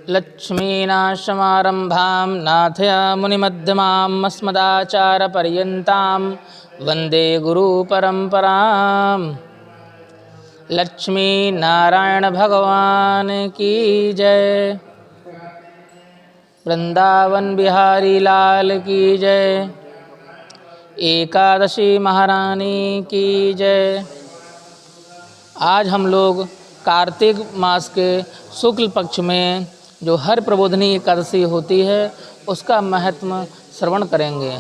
लक्ष्मीनाथसमारम्भां नाथयामुनिमध्यमाम् अस्मदाचार्यपर्यन्तां वन्दे गुरुपरम्पराम्। लक्ष्मी नारायण भगवान की जय। वृंदावन बिहारी लाल की जय। एकादशी महारानी की जय। आज हम लोग कार्तिक मास के शुक्ल पक्ष में जो हर प्रबोधनी एकादशी होती है उसका महत्व श्रवण करेंगे।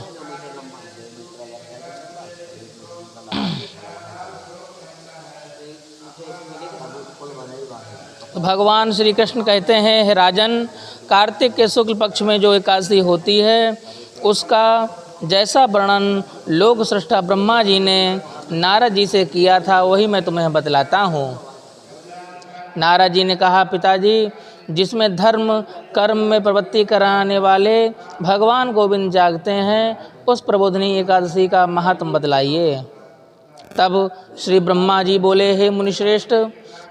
तो भगवान श्री कृष्ण कहते हैं, हे राजन, कार्तिक के शुक्ल पक्ष में जो एकादशी होती है उसका जैसा वर्णन लोक सृष्टा ब्रह्मा जी ने नारद जी से किया था वही मैं तुम्हें बतलाता हूँ। नारद जी ने कहा, पिताजी, जिसमें धर्म कर्म में प्रवृत्ति कराने वाले भगवान गोविंद जागते हैं उस प्रबोधनी एकादशी का महात्म बतलाइए। तब श्री ब्रह्मा जी बोले, हे मुनिश्रेष्ठ,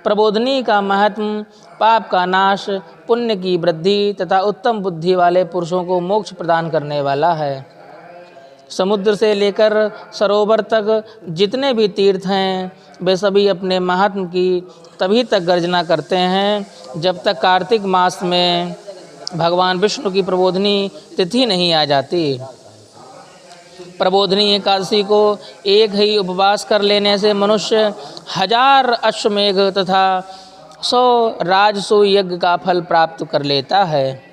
प्रबोधनी का महात्म पाप का नाश, पुण्य की वृद्धि तथा उत्तम बुद्धि वाले पुरुषों को मोक्ष प्रदान करने वाला है। समुद्र से लेकर सरोवर तक जितने भी तीर्थ हैं वे सभी अपने महात्म की तभी तक गर्जना करते हैं जब तक कार्तिक मास में भगवान विष्णु की प्रबोधनी तिथि नहीं आ जाती। प्रबोधनी एकादशी को एक ही उपवास कर लेने से मनुष्य 1000 अश्वमेघ तथा 100 राजसूय यज्ञ का फल प्राप्त कर लेता है।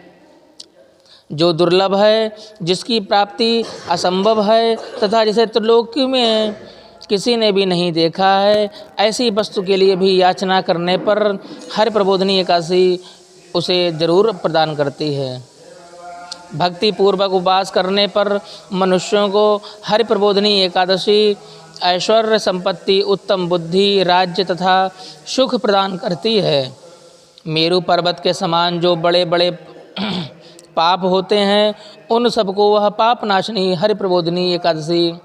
जो दुर्लभ है, जिसकी प्राप्ति असंभव है तथा जिसे त्रिलोकी में किसी ने भी नहीं देखा है, ऐसी वस्तु के लिए भी याचना करने पर हर प्रबोधनी एकादशी उसे जरूर प्रदान करती है। भक्ति पूर्वक उपवास करने पर मनुष्यों को हर प्रबोधनी एकादशी ऐश्वर्य, संपत्ति, उत्तम बुद्धि, राज्य तथा सुख प्रदान करती है। मेरु पर्वत के समान जो बड़े बड़े पाप होते हैं उन सबको वह पाप नाशनी हरि प्रबोधनी एकादशी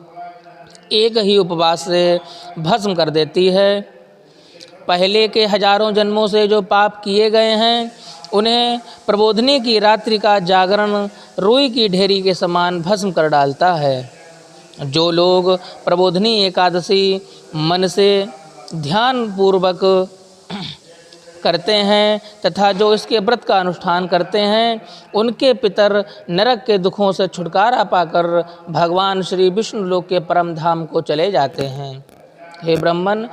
एक ही उपवास से भस्म कर देती है। पहले के हजारों जन्मों से जो पाप किए गए हैं उन्हें प्रबोधनी की रात्रि का जागरण रुई की ढेरी के समान भस्म कर डालता है। जो लोग प्रबोधनी एकादशी मन से ध्यान पूर्वक करते हैं तथा जो इसके व्रत का अनुष्ठान करते हैं उनके पितर नरक के दुखों से छुटकारा पाकर भगवान श्री विष्णु लोक के परम धाम को चले जाते हैं। हे ब्राह्मण,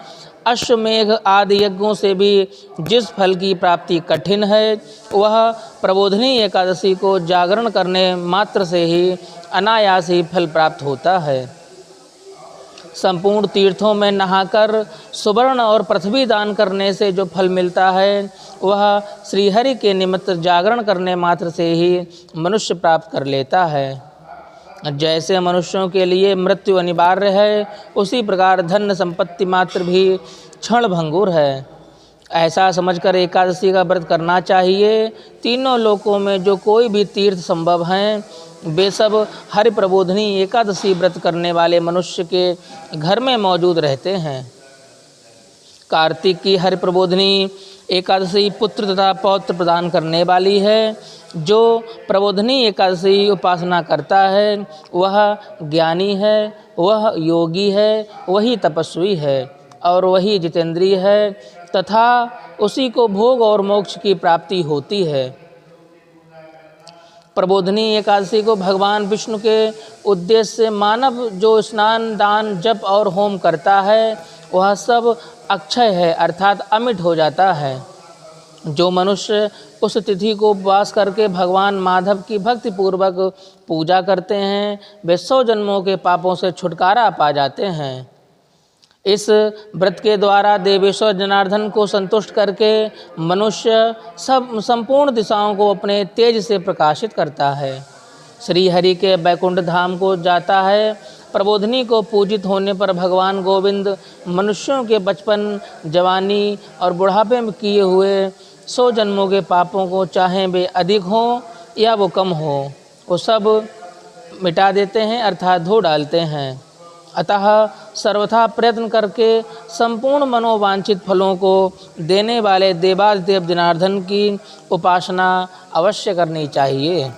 अश्वमेघ आदि यज्ञों से भी जिस फल की प्राप्ति कठिन है वह प्रबोधनी एकादशी को जागरण करने मात्र से ही अनायास ही फल प्राप्त होता है। संपूर्ण तीर्थों में नहाकर सुवर्ण और पृथ्वी दान करने से जो फल मिलता है वह श्रीहरि के निमित्त जागरण करने मात्र से ही मनुष्य प्राप्त कर लेता है। जैसे मनुष्यों के लिए मृत्यु अनिवार्य है उसी प्रकार धन संपत्ति मात्र भी क्षण भंगुर है। ऐसा समझकर एकादशी का व्रत करना चाहिए। तीनों लोकों में जो कोई भी तीर्थ संभव हैं वे सब हरि प्रबोधनी एकादशी व्रत करने वाले मनुष्य के घर में मौजूद रहते हैं। कार्तिक की हरि प्रबोधनी एकादशी पुत्र तथा पौत्र प्रदान करने वाली है। जो प्रबोधनी एकादशी उपासना करता है वह ज्ञानी है, वह योगी है, वही तपस्वी है और वही जितेंद्रिय है तथा उसी को भोग और मोक्ष की प्राप्ति होती है। प्रबोधनी एकादशी को भगवान विष्णु के उद्देश्य से मानव जो स्नान, दान, जप और होम करता है वह सब अक्षय है अर्थात अमिट हो जाता है। जो मनुष्य उस तिथि को उपवास करके भगवान माधव की भक्ति पूर्वक पूजा करते हैं वे 100 जन्मों के पापों से छुटकारा पा जाते हैं। इस व्रत के द्वारा देवेश्वर जनार्दन को संतुष्ट करके मनुष्य संपूर्ण दिशाओं को अपने तेज से प्रकाशित करता है। श्री हरि के बैकुंठ धाम को जाता है। प्रबोधनी को पूजित होने पर भगवान गोविंद मनुष्यों के बचपन, जवानी और बुढ़ापे में किए हुए 100 जन्मों के पापों को, चाहे वे अधिक हों या वो कम हो, वो सब मिटा देते हैं अर्थात धो डालते हैं। अतः सर्वथा प्रयत्न करके संपूर्ण मनोवांछित फलों को देने वाले देवाधिदेव जनार्दन की उपासना अवश्य करनी चाहिए।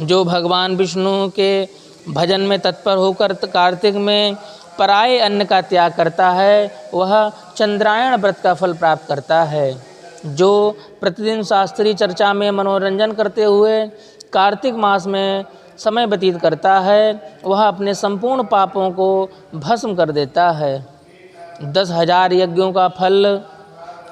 जो भगवान विष्णु के भजन में तत्पर होकर कार्तिक में पराये अन्न का त्याग करता है, वह चंद्रायण व्रत का फल प्राप्त करता है। जो प्रतिदिन शास्त्रीय चर्चा में मनोरंजन करते हुए कार्तिक मास में समय व्यतीत करता है, वह अपने संपूर्ण पापों को भस्म कर देता है, 10,000 यज्ञों का फल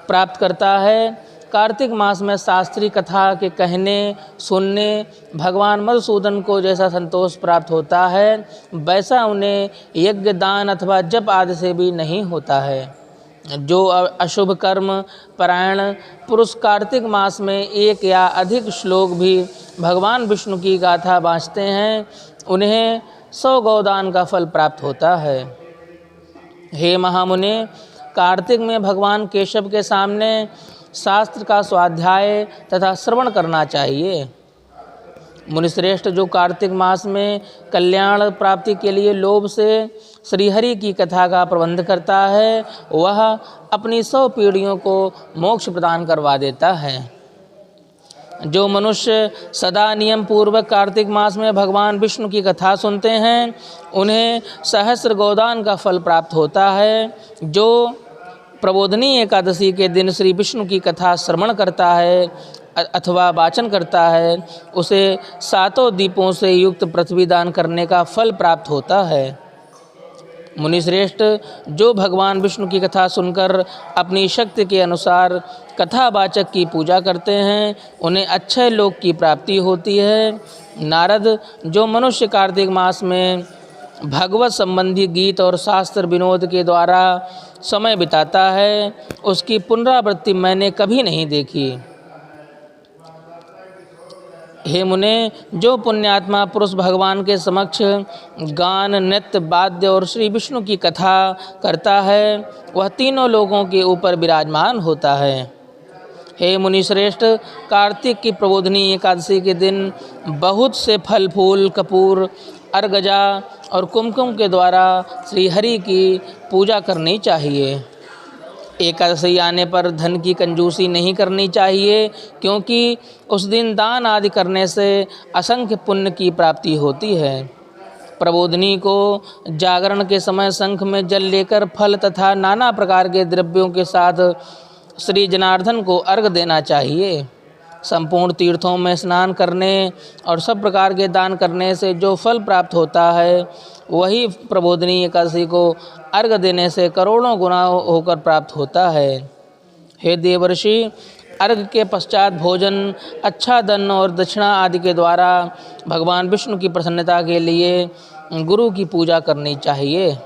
प्राप्त करता है। कार्तिक मास में शास्त्रीय कथा के कहने सुनने भगवान मधुसूदन को जैसा संतोष प्राप्त होता है, वैसा उन्हें यज्ञ दान अथवा जप आदि से भी नहीं होता है। जो अशुभ कर्म परायण पुरुष कार्तिक मास में एक या अधिक श्लोक भी भगवान विष्णु की गाथा वाँचते हैं, उन्हें 100 गौदान का फल प्राप्त होता है। हे महामुने, कार्तिक में भगवान केशव के सामने शास्त्र का स्वाध्याय तथा श्रवण करना चाहिए। मुनिश्रेष्ठ, जो कार्तिक मास में कल्याण प्राप्ति के लिए लोभ से श्रीहरि की कथा का प्रबंध करता है, वह अपनी 100 पीढ़ियों को मोक्ष प्रदान करवा देता है। जो मनुष्य सदा नियम पूर्वक कार्तिक मास में भगवान विष्णु की कथा सुनते हैं, उन्हें सहस्र गोदान का फल प्राप्त होता है। जो प्रबोधनी एकादशी के दिन श्री विष्णु की कथा श्रवण करता है अथवा वाचन करता है, उसे 7 दीपों से युक्त पृथ्वी दान करने का फल प्राप्त होता है। मुनिश्रेष्ठ, जो भगवान विष्णु की कथा सुनकर अपनी शक्ति के अनुसार कथावाचक की पूजा करते हैं, उन्हें अक्षय लोक की प्राप्ति होती है। नारद, जो मनुष्य कार्तिक मास में भगवत संबंधी गीत और शास्त्र विनोद के द्वारा समय बिताता है, उसकी पुनरावृत्ति मैंने कभी नहीं देखी। हे मुने, जो पुण्यात्मा पुरुष भगवान के समक्ष गान नृत्य वाद्य और श्री विष्णु की कथा करता है, वह तीनों लोगों के ऊपर विराजमान होता है। हे मुनिश्रेष्ठ, कार्तिक की प्रबोधनी एकादशी के दिन बहुत से फल फूल कपूर अर्गजा और कुमकुम के द्वारा श्री हरि की पूजा करनी चाहिए। एकादशी आने पर धन की कंजूसी नहीं करनी चाहिए, क्योंकि उस दिन दान आदि करने से असंख्य पुण्य की प्राप्ति होती है। प्रबोधनी को जागरण के समय शंख में जल लेकर फल तथा नाना प्रकार के द्रव्यों के साथ श्री जनार्दन को अर्घ देना चाहिए। संपूर्ण तीर्थों में स्नान करने और सब प्रकार के दान करने से जो फल प्राप्त होता है, वही प्रबोधनी एकादशी को अर्घ देने से करोड़ों गुना होकर प्राप्त होता है। हे देवर्षि, अर्घ के पश्चात भोजन, अच्छा धन और दक्षिणा आदि के द्वारा भगवान विष्णु की प्रसन्नता के लिए गुरु की पूजा करनी चाहिए।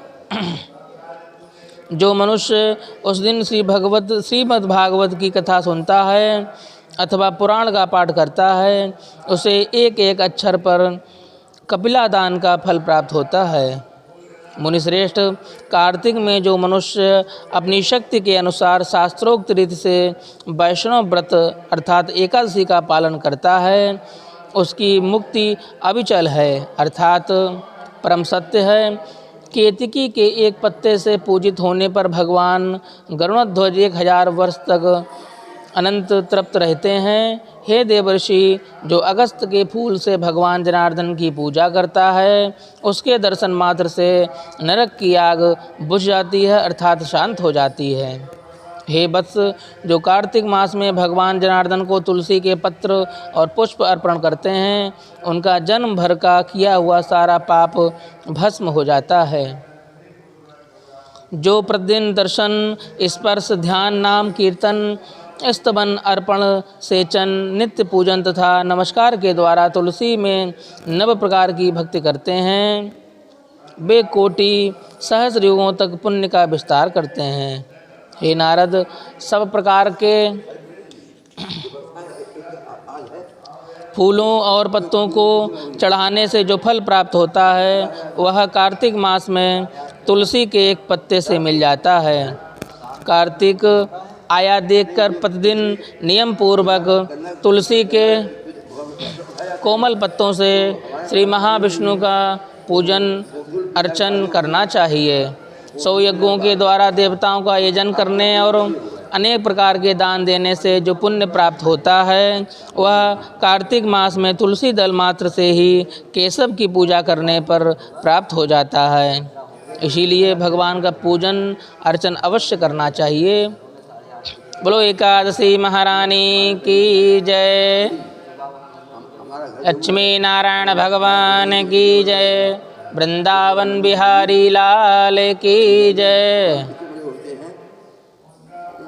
जो मनुष्य उस दिन श्रीमद् भागवत की कथा सुनता है अथवा पुराण का पाठ करता है, उसे एक एक अक्षर पर कपिला दान का फल प्राप्त होता है। मुनिश्रेष्ठ, कार्तिक में जो मनुष्य अपनी शक्ति के अनुसार शास्त्रोक्त रीति से वैष्णव व्रत अर्थात एकादशी का पालन करता है, उसकी मुक्ति अविचल है अर्थात परम सत्य है। केतकी के एक पत्ते से पूजित होने पर भगवान गरुड़ध्वज 1000 वर्ष तक अनंत तृप्त रहते हैं। हे देवर्षि, जो अगस्त के फूल से भगवान जनार्दन की पूजा करता है, उसके दर्शन मात्र से नरक की आग बुझ जाती है अर्थात शांत हो जाती है। हे वत्स, जो कार्तिक मास में भगवान जनार्दन को तुलसी के पत्र और पुष्प अर्पण करते हैं, उनका जन्म भर का किया हुआ सारा पाप भस्म हो जाता है। जो प्रतिदिन दर्शन स्पर्श ध्यान नाम कीर्तन स्तवन अर्पण सेचन नित्य पूजन तथा नमस्कार के द्वारा तुलसी में 9 प्रकार की भक्ति करते हैं, वे कोटि सहस्र युगों तक पुण्य का विस्तार करते हैं। हे नारद, सब प्रकार के फूलों और पत्तों को चढ़ाने से जो फल प्राप्त होता है, वह कार्तिक मास में तुलसी के एक पत्ते से मिल जाता है। कार्तिक आया देखकर प्रतिदिन नियम पूर्वक तुलसी के कोमल पत्तों से श्री महाविष्णु का पूजन अर्चन करना चाहिए। 100 यज्ञों के द्वारा देवताओं का आयोजन करने और अनेक प्रकार के दान देने से जो पुण्य प्राप्त होता है वह कार्तिक मास में तुलसी दल मात्र से ही केशव की पूजा करने पर प्राप्त हो जाता है। इसीलिए भगवान का पूजन अर्चन अवश्य करना चाहिए। बोलो एकादशी महारानी की जय। लक्ष्मी नारायण भगवान की जय। वृंदावन बिहारी लाल की जय।